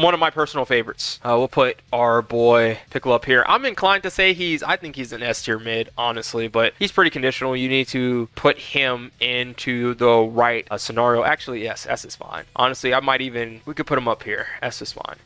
one of my personal favorites. We'll put our boy Piccolo up here. I'm inclined to say I think he's an S tier mid, honestly, but he's pretty conditional. You need to put him into the right scenario. Actually, yes, S is fine. Honestly, we could put him up here. S is fine.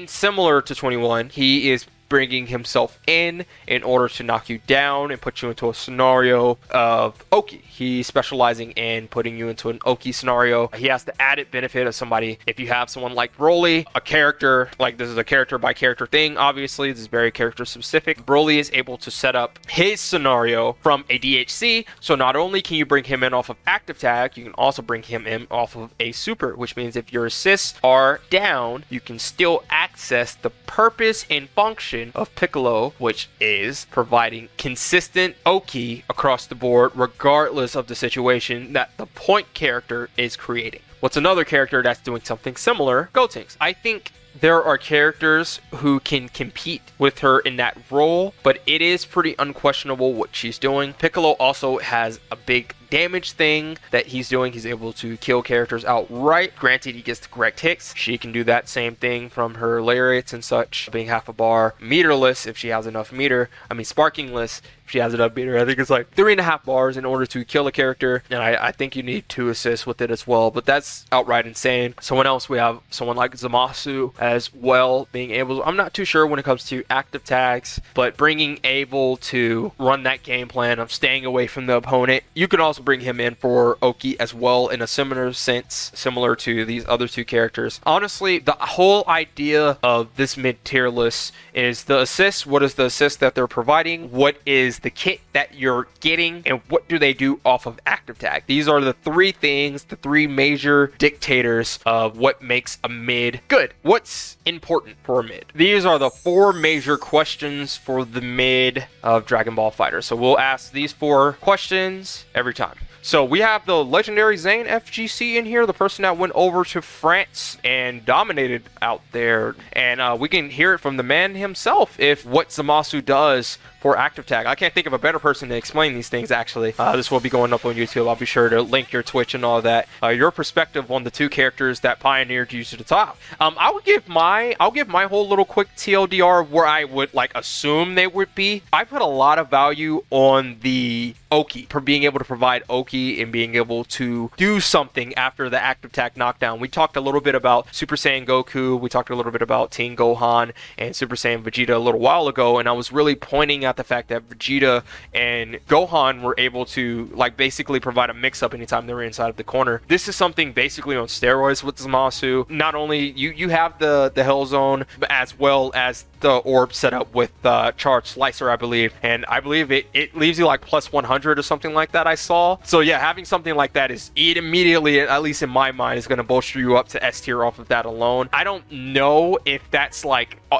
Similar to 21, he is bringing himself in order to knock you down and put you into a scenario of Oki. He's specializing in putting you into an Oki scenario. He has the added benefit of somebody, if you have someone like Broly, a character, like this is a character by character thing, obviously, this is very character specific. Broly is able to set up his scenario from a DHC, so not only can you bring him in off of active tag, you can also bring him in off of a super, which means if your assists are down, you can still access the purpose and function of Piccolo, which is providing consistent Oki across the board regardless of the situation that the point character is creating. What's another character that's doing something similar? Gotenks. I think there are characters who can compete with her in that role, but it is pretty unquestionable what she's doing. Piccolo also has a big damage thing that he's doing. He's able to kill characters outright. Granted, he gets the correct hits. She can do that same thing from her lariats and such, being half a bar. Meterless, if she has enough meter. Sparkingless, if she has enough meter. I think it's like 3.5 bars in order to kill a character, and I think you need 2 assists with it as well, but that's outright insane. Someone else, we have someone like Zamasu as well, being able to, I'm not too sure when it comes to active tags, but being able to run that game plan of staying away from the opponent. You can also bring him in for Oki as well in a similar sense, similar to these other 2 characters. Honestly, the whole idea of this mid-tier list is the assists. What is the assist that they're providing? What is the kit that you're getting? And what do they do off of active tag? These are the 3 things, the 3 major dictators of what makes a mid good. What's important for a mid? These are the 4 major questions for the mid of Dragon Ball FighterZ. So we'll ask these 4 questions every time. So we have the legendary Zane FGC in here, the person that went over to France and dominated out there. And we can hear it from the man himself if what Zamasu does for active tag. I can't think of a better person to explain these things, actually. This will be going up on YouTube. I'll be sure to link your Twitch and all that. Your perspective on the 2 characters that pioneered you to the top. I'll give my whole little quick TLDR where I would assume they would be. I put a lot of value on the Oki, for being able to provide Oki and being able to do something after the active tag knockdown. We talked a little bit about Super Saiyan Goku, we talked a little bit about Teen Gohan and Super Saiyan Vegeta a little while ago, and I was really pointing at the fact that Vegeta and Gohan were able to basically provide a mix-up anytime they were inside of the corner. This is something basically on steroids with Zamasu. Not only you have the Hell Zone, as well as the orb set up with Charge Slicer, I believe, and I believe it leaves you plus 100 or something like that, I saw. So yeah, having something like that it immediately, at least in my mind, is going to bolster you up to S tier off of that alone. I don't know if that's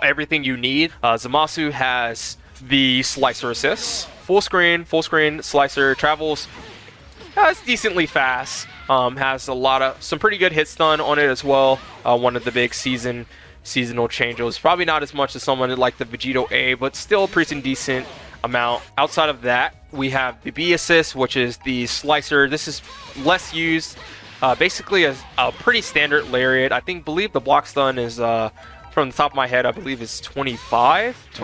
everything you need. Zamasu has the slicer assists, full screen slicer, travels it's decently fast, has some pretty good hit stun on it as well. One of the big seasonal changes, probably not as much as someone like the Vegito A, but still pretty decent amount. Outside of that, we have the B assist, which is the slicer. This is less used, basically a pretty standard lariat. Believe the block stun is from the top of my head, I believe it's 25.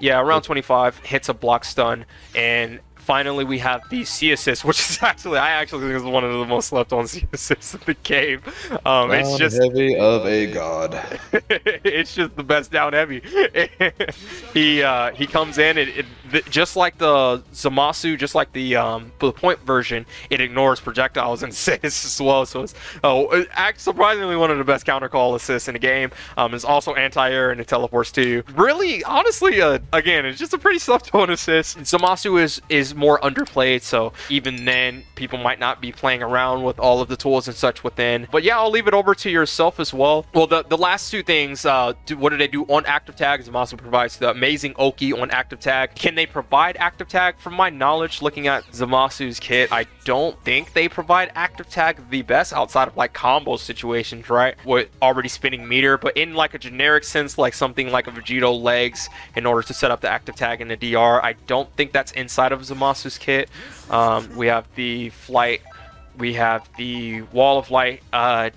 Around 25 hits a block stun. And finally, we have the C assist, which is I actually think is one of the most slept on C assists in the game. It's just heavy of a god. It's just the best down heavy. He comes in, just like the Zamasu, just like the point version, it ignores projectiles and assists as well. So it's surprisingly one of the best counter call assists in the game. It's also anti-air and it teleports to you. Really, honestly, again, it's just a pretty slept on assist. Zamasu is more underplayed, so even then people might not be playing around with all of the tools and such within. But yeah, I'll leave it over to yourself as well. Well, the last 2 things, what do they do on active tag? Zamasu provides the amazing Oki on active tag. Can they provide active tag? From my knowledge, looking at Zamasu's kit, I don't think they provide active tag the best outside of combo situations, right, with already spinning meter. But in a generic sense, something like a Vegito legs in order to set up the active tag in the DR, I don't think that's inside of Zamasu's kit. We have the flight We have the Wall of Light,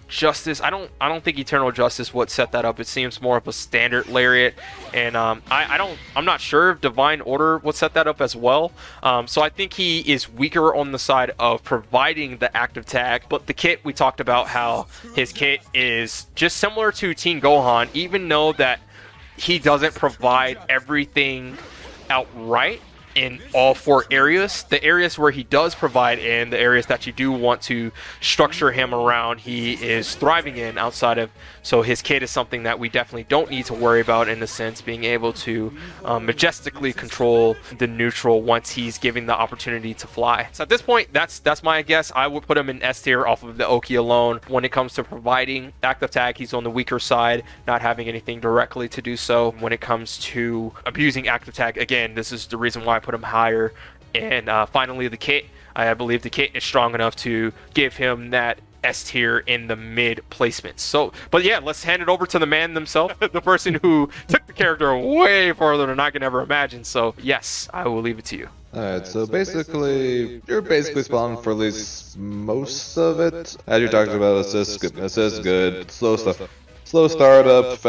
Justice. I don't think Eternal Justice would set that up. It seems more of a standard lariat, and I'm not sure if Divine Order would set that up as well. So I think he is weaker on the side of providing the active tag. But the kit, we talked about how his kit is just similar to Teen Gohan, even though that he doesn't provide everything outright in all 4 areas. The areas where he does provide in, the areas that you do want to structure him around, he is thriving in outside of. So his kit is something that we definitely don't need to worry about, in a sense, being able to majestically control the neutral once he's given the opportunity to fly. So at this point, that's my guess. I would put him in S tier off of the Oki alone. When it comes to providing active tag, he's on the weaker side, not having anything directly to do so. When it comes to abusing active tag, again, this is the reason why I put him higher. And finally, the kit. I believe the kit is strong enough to give him that S tier in the mid placements. So, but yeah, let's hand it over to the man himself, the person who took the character way farther than I can ever imagine. So yes, I will leave it to you. Alright, so basically, you're basically spawned for at least most of it. As you talked about, assist good, slow stuff. Slow startup,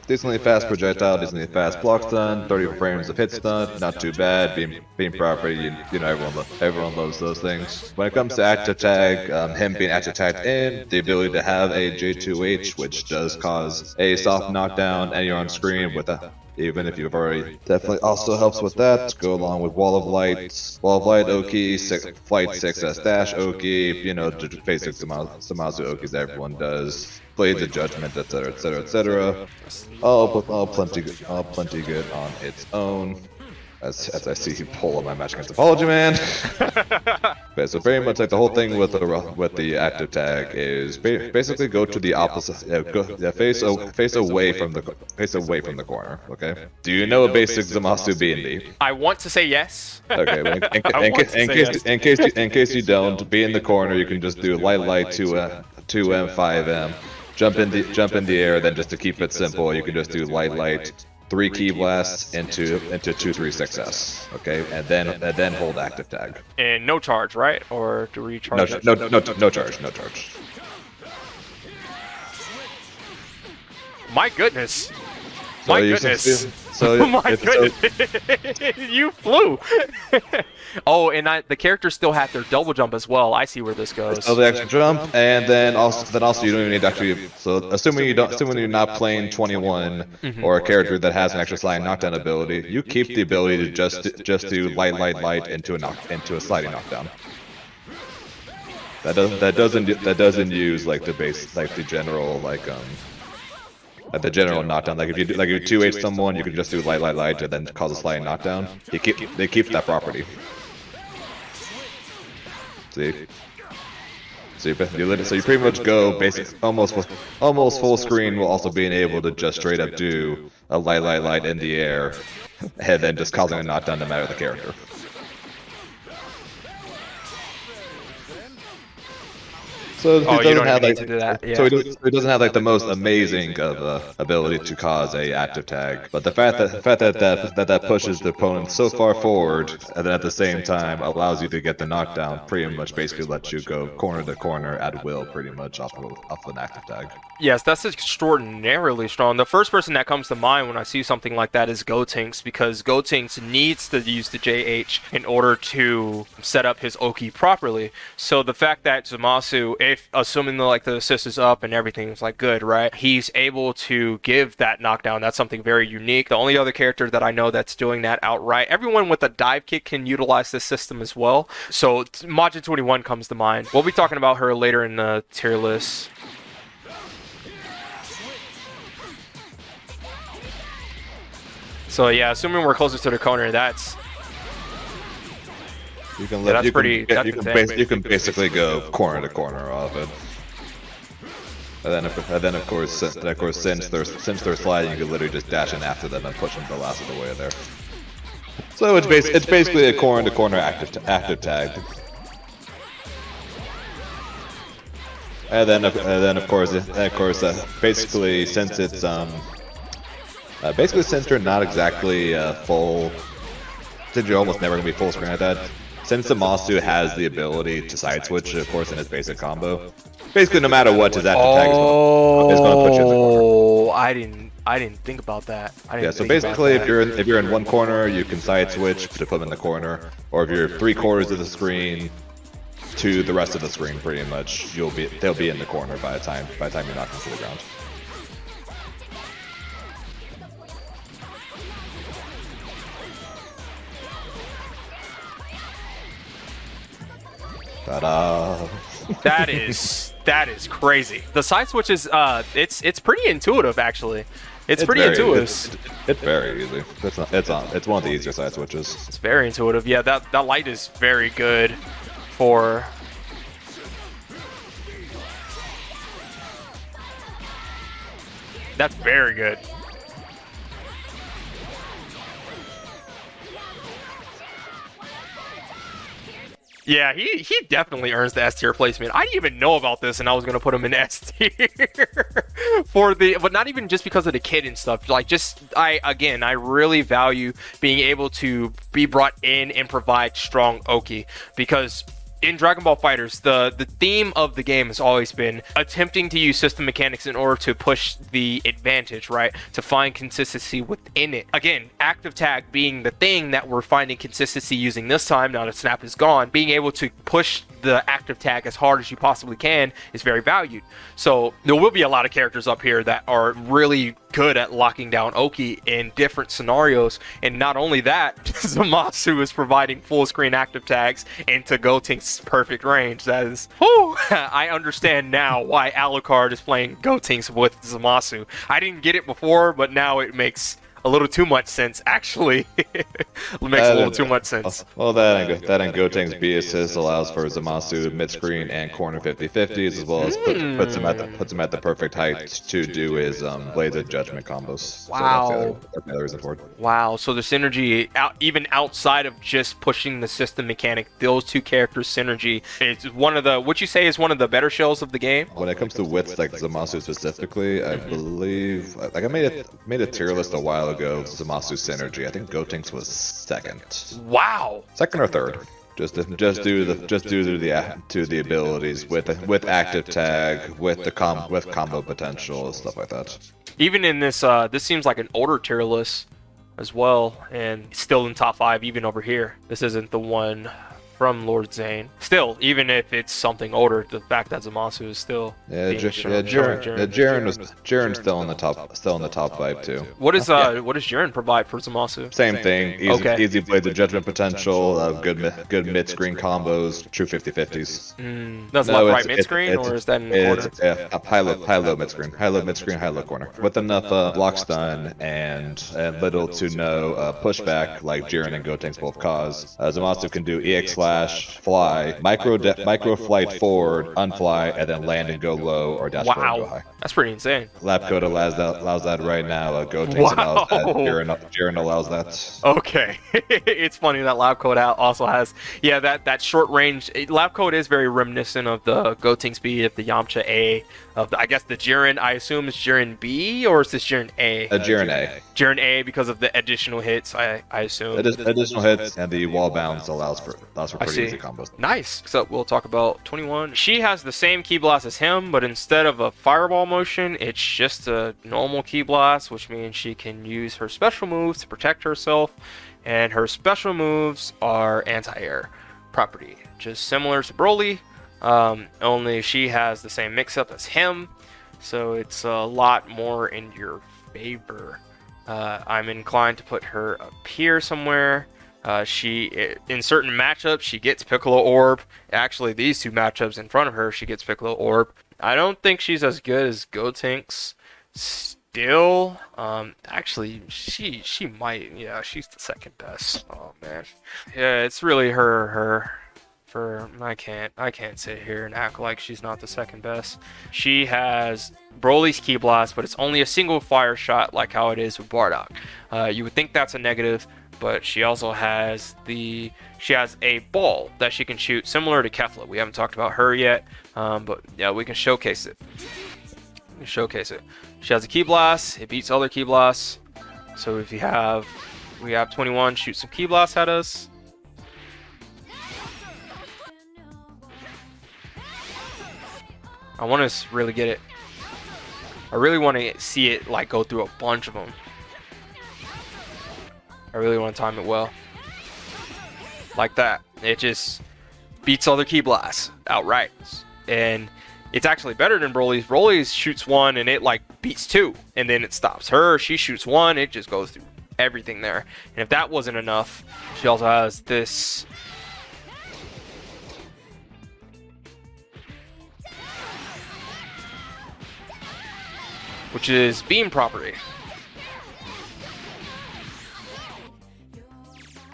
decently fast projectile, decently fast block stun, 30 frames of hit stun, not too bad. Being proper, you know everyone loves those things. When it comes to active tag, him being active tagged in, the ability to have a J2H, which does cause a soft knockdown, and you're on screen with a. Even if you've already, definitely also helps with that. Go along with Wall of Light, Oki, Flight 6S Dash Oki, you know, the basic Zamasu Okis that everyone does. Blades of Judgment, etc., etc., etc. All plenty good on its own. As I see you pull on my match against Apology Man. Okay, so very much like the whole thing with the active tag is basically go to the opposite, face away from the corner. Okay. Do you know a basic Zamasu B&D? I want to say yes. Okay, in case you don't, be in the corner. You can just do light 2M 5M. Jump in the air. Then just to keep it simple, you can just do light. 3 key blasts into 2-3-6S, okay, and then hold active tag. And no charge, right? Or do we charge? No charge. My goodness. So my goodness. My goodness. You flew. Oh, and the characters still have their double jump as well. I see where this goes. So the extra jump, and then also you don't even need to actually. So assuming you're not playing 21 or a character that has an extra sliding knockdown ability, you keep the ability to just do light into a sliding knockdown. That doesn't use like the general the general knockdown. Like if you 2H someone, you can just do light and then cause a sliding knockdown. They keep that property. See? So you pretty much go almost full screen while also being able to just straight up do a light in the air, and then just causing a knockdown no matter the character. So he doesn't have so he doesn't have like the most amazing of ability to cause a active tag, but the fact that pushes the opponent so far forward and then at the same time allows you to get the knockdown pretty much basically lets you go corner to corner at will pretty much off an active tag. Yes, that's extraordinarily strong. The first person that comes to mind when I see something like that is Gotenks, because Gotenks needs to use the JH in order to set up his Oki properly. So the fact that Zamasu, if assuming the assist is up and everything's good, right, he's able to give that knockdown. That's something very unique. The only other character that I know that's doing that outright, everyone with a dive kick can utilize this system as well. So Majin 21 comes to mind. We'll be talking about her later in the tier list. So yeah, assuming we're closer to the corner, that's you can basically go corner to corner off it. And then of course since they're sliding, you can literally just dash in after them and push them the last of the way there. So it's basically a corner to corner active tag. And then of course basically since it's since you're not exactly full, since you're almost never gonna be full screen at that, since Zamasu has the ability to side switch, of course, in his basic combo, basically no matter what his active tag is going to put you in the corner. Oh, I didn't think about that. Yeah, so basically, if you're in one corner, you can side switch to put them in the corner, or if you're 3/4 of the screen to the rest of the screen, pretty much, they'll be in the corner by the time you knock them to the ground. Ta-da! That is crazy. The side switch is it's pretty intuitive actually. It's pretty intuitive. It's very easy. It's one of the easier side switches. It's very intuitive. Yeah, that light is very good for. That's very good. Yeah, he definitely earns the S tier placement. I didn't even know about this, and I was gonna put him in S tier but not even just because of the kid and stuff. Like, I really value being able to be brought in and provide strong Oki, because in Dragon Ball FighterZ, the theme of the game has always been attempting to use system mechanics in order to push the advantage, right? To find consistency within it. Again, active tag being the thing that we're finding consistency using this time, now that Snap is gone. Being able to push the active tag as hard as you possibly can is very valued. So there will be a lot of characters up here that are really good at locking down Oki in different scenarios. And not only that, Zamasu is providing full screen active tags into Gotenks' perfect range. That is, whew, I understand now why Alucard is playing Gotenks with Zamasu. I didn't get it before, but now it makes a little too much sense, actually. It makes a little too much sense. Well, that and Gotenks B assist allows for Zamasu mid-screen and corner 50-50s, as well as puts him at the perfect height to do his Blades of Judgment combos. Wow. So that's the other reason for it. Wow, so the synergy, even outside of just pushing the system mechanic, those two characters' synergy is one of the, would you say is one of the better shells of the game? When it comes to widths, like Zamasu specifically, I believe, like I made a tier list a while ago, Zamasu synergy. I think Gotenks was second. Wow. Second or third. Just due to the abilities with active tag, with combo potential, stuff like that. Even in this, this seems like an older tier list as well, and still in top 5 even over here. This isn't the one from Lord Zane. Still, even if it's something older, the fact that Zamasu is still Jiren's still in the top 5 too. What does Jiren provide for Zamasu? Same thing. Easy Blades of Judgment potential, good mid-screen combos, true 50-50s. That's left right mid-screen, or is that in the corner? Yeah, high low mid-screen, high low corner, with enough block stun and little to no pushback like Jiren and Gotenks both cause. Zamasu can do EX fly, micro flight forward, unfly, and then land and go low, or dash forward and go high. That's pretty insane. Lab code allows that right now. Gotenks allows that. Jiren allows that. Okay. It's funny that lab code also has, that short range. Lab code is very reminiscent of the Gotenks B, of the Yamcha A, of the, I guess the Jiren, I assume is Jiren B, or is this Jiren A? Jiren A. Jiren A because of the additional hits, I assume. Additional hits, and the wall bounce allows for pretty easy combos. Nice. So we'll talk about 21. She has the same ki blast as him, but instead of a fireball motion, it's just a normal ki blast, which means she can use her special moves to protect herself, and her special moves are anti-air property, just similar to Broly, only she has the same mix-up as him, so it's a lot more in your favor. I'm inclined to put her up here somewhere. In certain matchups, she gets Piccolo Orb. Actually, these two matchups in front of her, she gets Piccolo Orb. I don't think she's as good as Gotenks still. Actually, she might. Yeah, she's the second best. Oh man. Yeah, it's really her. I can't sit here and act like she's not the second best. She has Broly's Ki Blast, but it's only a single fire shot, like how it is with Bardock. You would think that's a negative, but she also has a ball that she can shoot, similar to Kefla. We haven't talked about her yet, but yeah, we can showcase it. She has a Ki Blast. It beats other Ki Blasts. So if we have 21 shoot some Ki Blasts at us. I want to really get it. I really want to see it like go through a bunch of them. I really want to time it well. Like that. It just beats other Ki blasts outright. And it's actually better than Broly's. Broly's shoots one and it like beats two. And then it stops her. She shoots one. It just goes through everything there. And if that wasn't enough, she also has this. Which is beam property.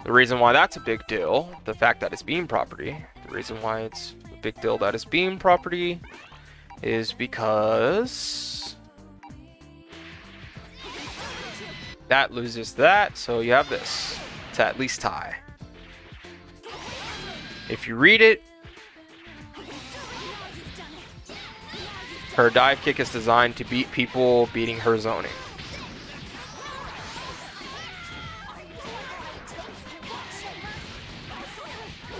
The reason why that's a big deal, the fact that it's beam property, the reason why it's a big deal that it's beam property is because that loses that, so you have this to at least tie. If you read it, her dive kick is designed to beat people beating her zoning.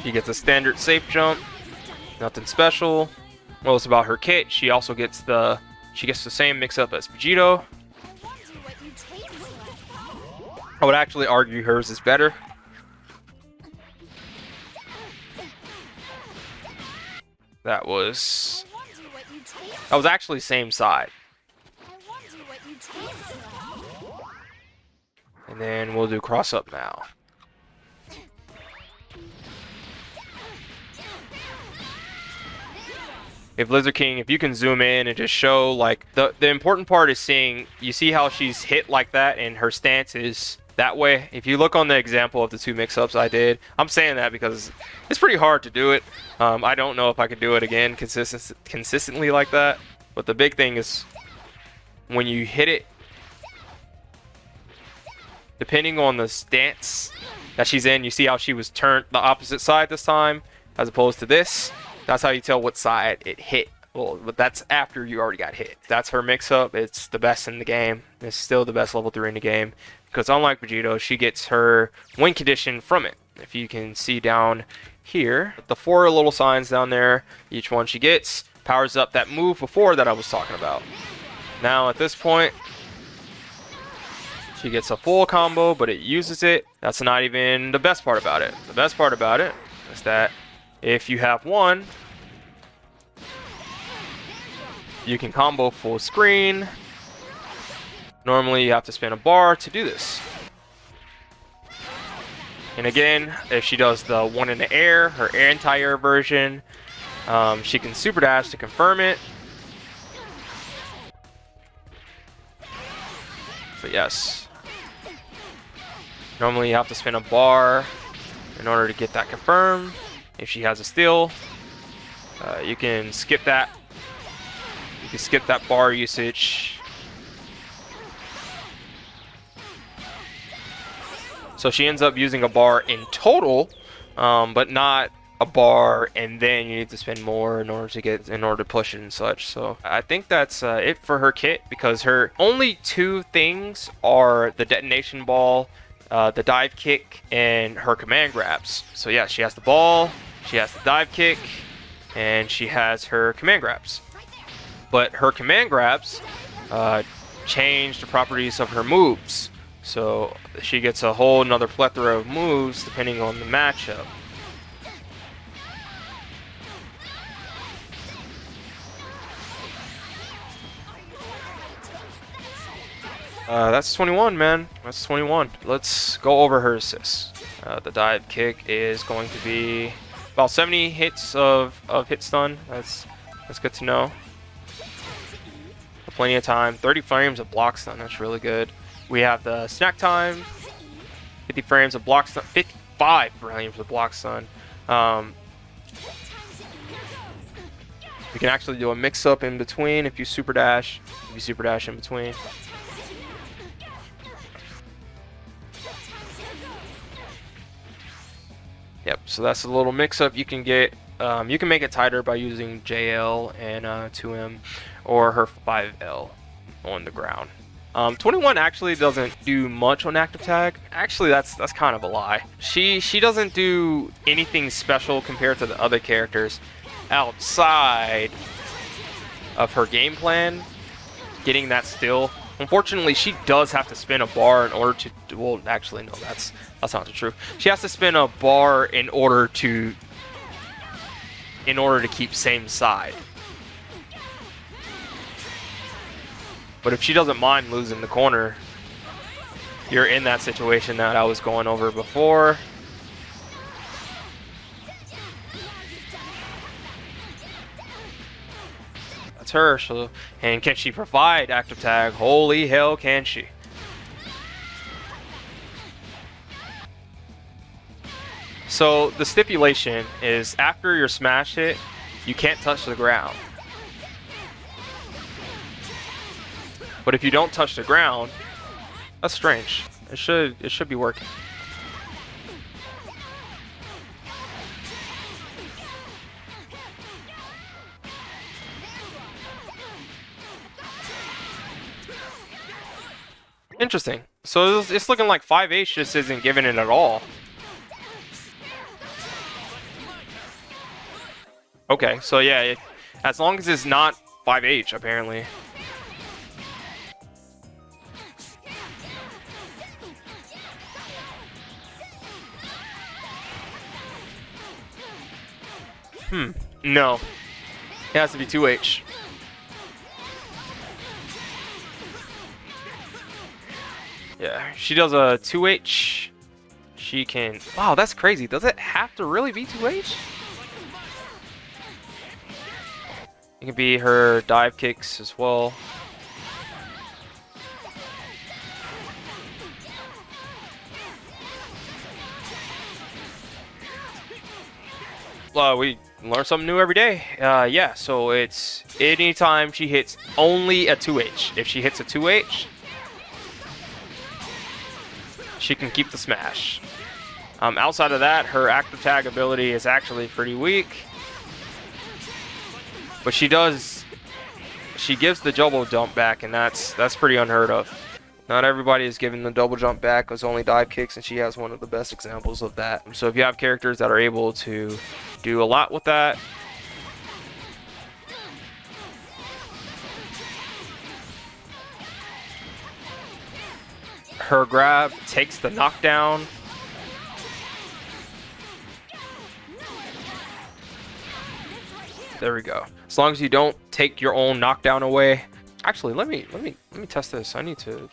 She gets a standard safe jump, nothing special. Well, it's about her kit. She also gets the same mix-up as Vegito. I would actually argue hers is better. That was actually same side. And then we'll do cross up now. If Lizard King, if you can zoom in and just show like the important part is seeing, you see how she's hit like that and her stance is that way. If you look on the example of the two mix-ups I did, I'm saying that because it's pretty hard to do it. I don't know if I could do it again consistently like that. But the big thing is when you hit it, depending on the stance that she's in, you see how she was turned the opposite side this time as opposed to this. That's how you tell what side it hit. Well, but that's after you already got hit. That's her mix-up. It's the best in the game. It's still the best level 3 in the game. Because unlike Vegito, she gets her win condition from it. If you can see down here, the 4 little signs down there, each one she gets powers up that move before that I was talking about. Now at this point, she gets a full combo, but it uses it. That's not even the best part about it. The best part about it is that if you have one, you can combo full screen. Normally you have to spin a bar to do this. And again, if she does the one in the air, her anti-air version, she can super dash to confirm it. But yes, normally you have to spin a bar in order to get that confirmed. If she has a steal, you can skip that. You can skip that bar usage. So she ends up using a bar in total, but not a bar, and then you need to spend more in order to push it and such. So I think that's it for her kit, because her only two things are the detonation ball, the dive kick, and her command grabs. So yeah, she has the ball, she has the dive kick, and she has her command grabs. But her command grabs change the properties of her moves. So she gets a whole nother plethora of moves depending on the matchup. That's 21, man. That's 21. Let's go over her assists. The dive kick is going to be about 70 hits of hit stun. That's good to know. Plenty of time. 30 frames of block stun. That's really good. We have the snack time. 50 frames of block stun. 55 frames of block stun. We can actually do a mix-up in between if you super dash. If you super dash in between. Yep, so that's a little mix-up you can get. You can make it tighter by using JL and 2M or her 5L on the ground. 21 actually doesn't do much on active tag. Actually, that's kind of a lie. She doesn't do anything special compared to the other characters outside of her game plan, getting that still. Unfortunately, she does have to spin a bar in order to, well, actually, no, that's not true. She has to spin a bar in order to keep same side. But if she doesn't mind losing the corner, you're in that situation that I was going over before. That's her. So, and can she provide active tag? Holy hell, can she? So the stipulation is after your smash hit, you can't touch the ground. But if you don't touch the ground, that's strange. It should be working. Interesting. So it's looking like 5H just isn't giving it at all. Okay, so yeah, as long as it's not 5H, apparently. No. It has to be 2H. Yeah, she does a 2H. She can... Wow, that's crazy. Does it have to really be 2H? It can be her dive kicks as well. We learn something new every day. Yeah, so it's anytime she hits only a 2H. If she hits a 2H, she can keep the smash. Outside of that, her active tag ability is actually pretty weak. But she gives the double jump back, and that's pretty unheard of. Not everybody is giving the double jump back. It's only dive kicks, and she has one of the best examples of that. So if you have characters that are able to do a lot with that, her grab takes the knockdown. There we go. As long as you don't take your own knockdown away. Actually, let me test this. I need to.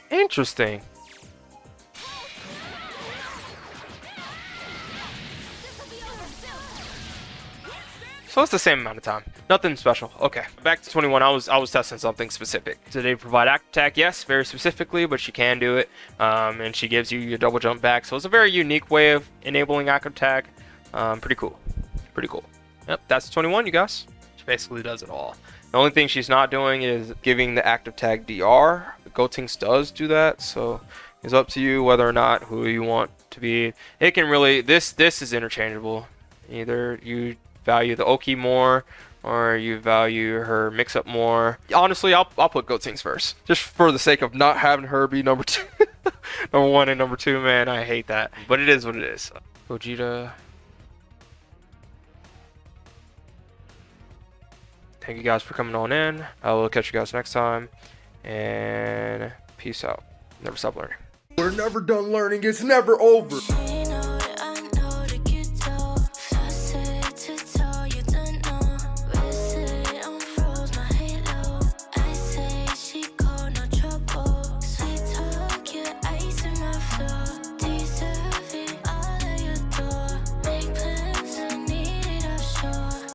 Interesting. So it's the same amount of time. Nothing special. Okay, back to 21. I was testing something specific. Do they provide active attack? Yes, very specifically, but she can do it. And she gives you your double jump back. So it's a very unique way of enabling active attack. Pretty cool. Pretty cool. Yep, that's 21, you guys. She basically does it all. The only thing she's not doing is giving the active tag DR. The Gotenks does do that, so it's up to you whether or not who you want to be. It can really, this is interchangeable. Either you value the Oki more, or you value her mix-up more. Honestly, I'll put Gotenks first, just for the sake of not having her be number 2. Number 1 and number 2, man, I hate that. But it is what it is. Gogeta. Thank you guys for coming on in. I will catch you guys next time, and peace out. Never stop learning. We're never done learning. It's never over.